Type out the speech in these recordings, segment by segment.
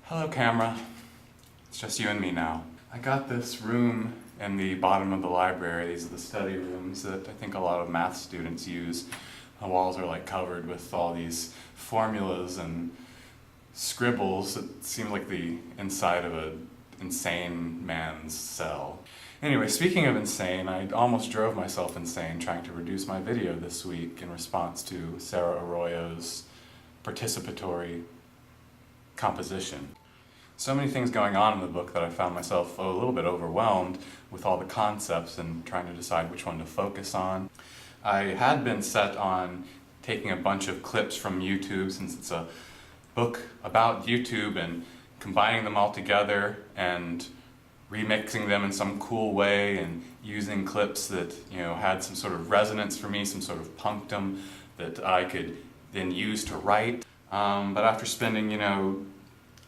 Hello camera, it's just you and me now. I got this room in the bottom of the library. These are the study rooms that I think a lot of math students use. The walls are like covered with all these formulas and scribbles. It seems like the inside of an insane man's cell. Anyway, speaking of insane, I almost drove myself insane trying to reduce my video this week in response to Sarah Arroyo's participatory composition. So many things going on in the book that I found myself a little bit overwhelmed with all the concepts and trying to decide which one to focus on. I had been set on taking a bunch of clips from YouTube since it's a book about YouTube and combining them all together and remixing them in some cool way and using clips that, had some sort of resonance for me, some sort of punctum that I could then use to write. But after spending,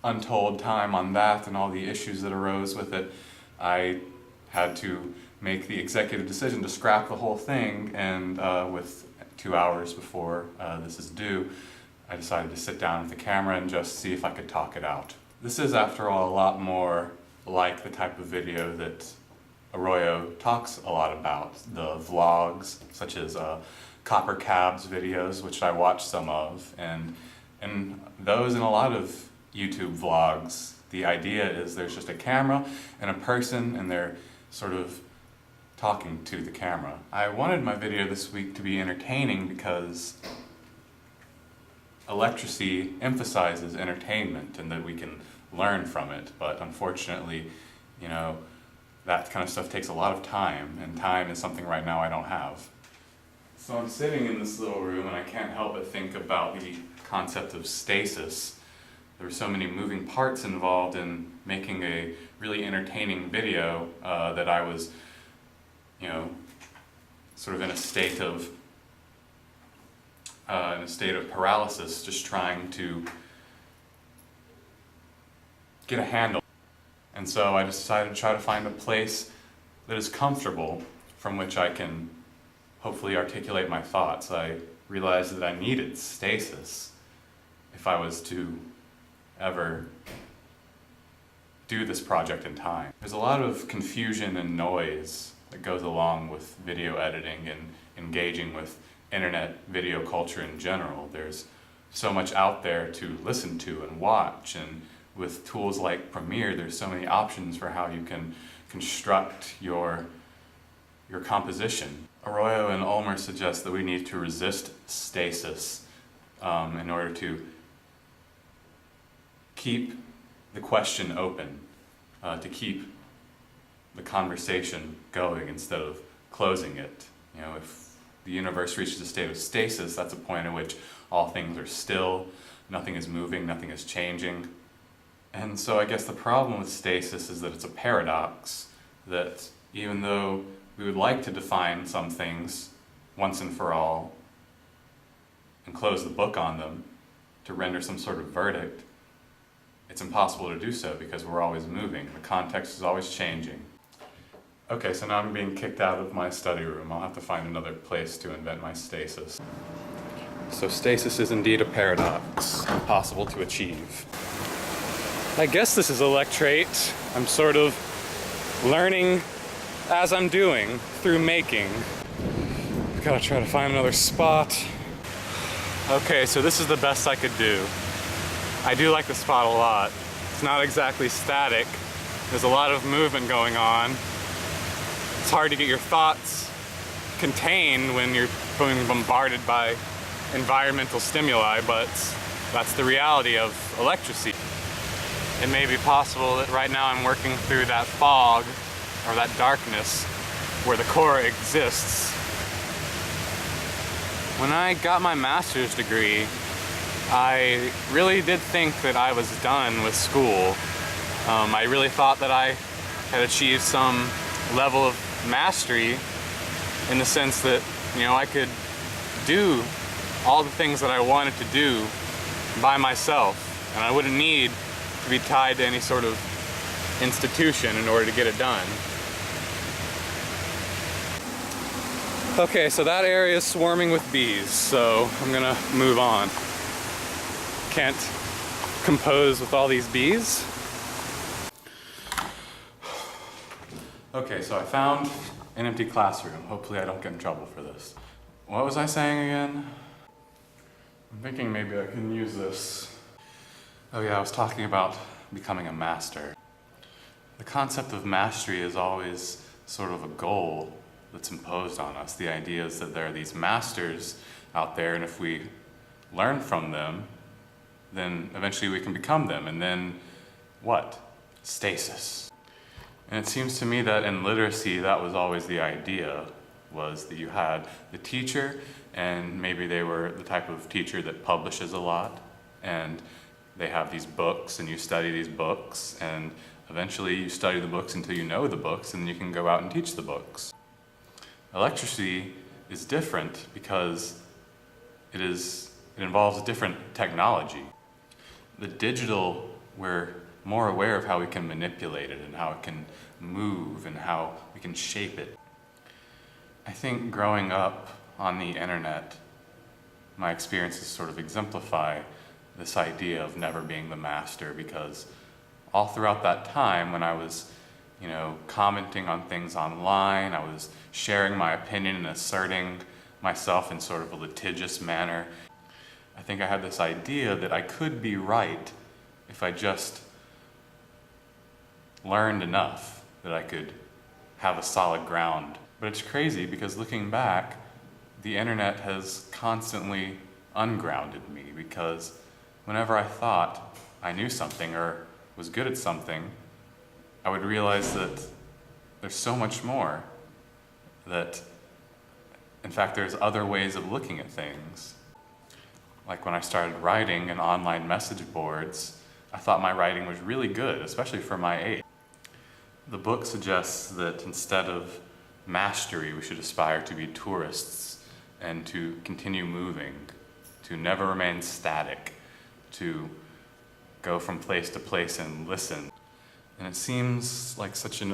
untold time on that and all the issues that arose with it, I had to make the executive decision to scrap the whole thing, and with 2 hours before this is due, I decided to sit down with the camera and just see if I could talk it out. This is, after all, a lot more like the type of video that Arroyo talks a lot about, the vlogs, such as Copper Cab's videos, which I watch some of, and those and a lot of YouTube vlogs, the idea is there's just a camera and a person and they're sort of talking to the camera. I wanted my video this week to be entertaining because electricity emphasizes entertainment and that we can learn from it, but unfortunately, that kind of stuff takes a lot of time, and time is something right now I don't have. So I'm sitting in this little room and I can't help but think about the concept of stasis. There were so many moving parts involved in making a really entertaining video that I was, sort of in a state of paralysis, just trying to get a handle. And so I decided to try to find a place that is comfortable from which I can hopefully articulate my thoughts. I realized that I needed stasis if I was to ever do this project in time. There's a lot of confusion and noise that goes along with video editing and engaging with internet video culture in general. There's so much out there to listen to and watch, and with tools like Premiere, there's so many options for how you can construct your composition. Arroyo and Ulmer suggest that we need to resist stasis in order to keep the question open, to keep the conversation going instead of closing it. If the universe reaches a state of stasis, that's a point at which all things are still, nothing is moving, nothing is changing. And so I guess the problem with stasis is that it's a paradox, that even though we would like to define some things once and for all and close the book on them to render some sort of verdict, it's impossible to do so because we're always moving. The context is always changing. Okay, so now I'm being kicked out of my study room. I'll have to find another place to invent my stasis. So stasis is indeed a paradox, impossible to achieve. I guess this is a lectrate. I'm sort of learning as I'm doing through making. I've got to try to find another spot. Okay, so this is the best I could do. I do like the spot a lot. It's not exactly static. There's a lot of movement going on. It's hard to get your thoughts contained when you're being bombarded by environmental stimuli, but that's the reality of electricity. It may be possible that right now I'm working through that fog or that darkness where the core exists. When I got my master's degree, I really did think that I was done with school. I really thought that I had achieved some level of mastery in the sense that, I could do all the things that I wanted to do by myself, and I wouldn't need to be tied to any sort of institution in order to get it done. Okay, so that area is swarming with bees, so I'm gonna move on. Can't composed with all these bees. Okay, so I found an empty classroom. Hopefully I don't get in trouble for this. What was I saying again? I'm thinking maybe I can use this. Oh yeah, I was talking about becoming a master. The concept of mastery is always sort of a goal that's imposed on us. The idea is that there are these masters out there, and if we learn from them, then eventually we can become them. And then what? Stasis. And it seems to me that in literacy, that was always the idea, was that you had the teacher, and maybe they were the type of teacher that publishes a lot, and they have these books, and you study these books, and eventually you study the books until you know the books, and then you can go out and teach the books. Electricity is different because it involves a different technology. The digital, we're more aware of how we can manipulate it and how it can move and how we can shape it. I think growing up on the internet, my experiences sort of exemplify this idea of never being the master, because all throughout that time when I was, commenting on things online, I was sharing my opinion and asserting myself in sort of a litigious manner. I think I had this idea that I could be right if I just learned enough, that I could have a solid ground. But it's crazy because looking back, the internet has constantly ungrounded me, because whenever I thought I knew something or was good at something, I would realize that there's so much more, that in fact there's other ways of looking at things. Like when I started writing in online message boards, I thought my writing was really good, especially for my age. The book suggests that instead of mastery, we should aspire to be tourists and to continue moving, to never remain static, to go from place to place and listen. And it seems like such an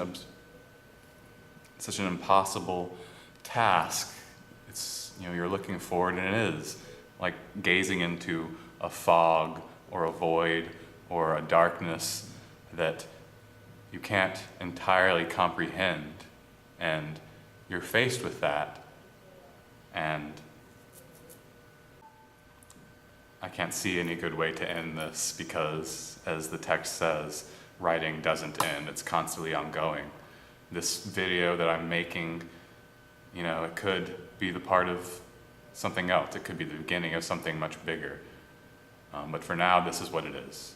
impossible task. It's, you're looking forward, and it is like gazing into a fog or a void or a darkness that you can't entirely comprehend, and you're faced with that, and I can't see any good way to end this, because as the text says, writing doesn't end, it's constantly ongoing. This video that I'm making, it could be the part of something else. It could be the beginning of something much bigger. But for now, this is what it is.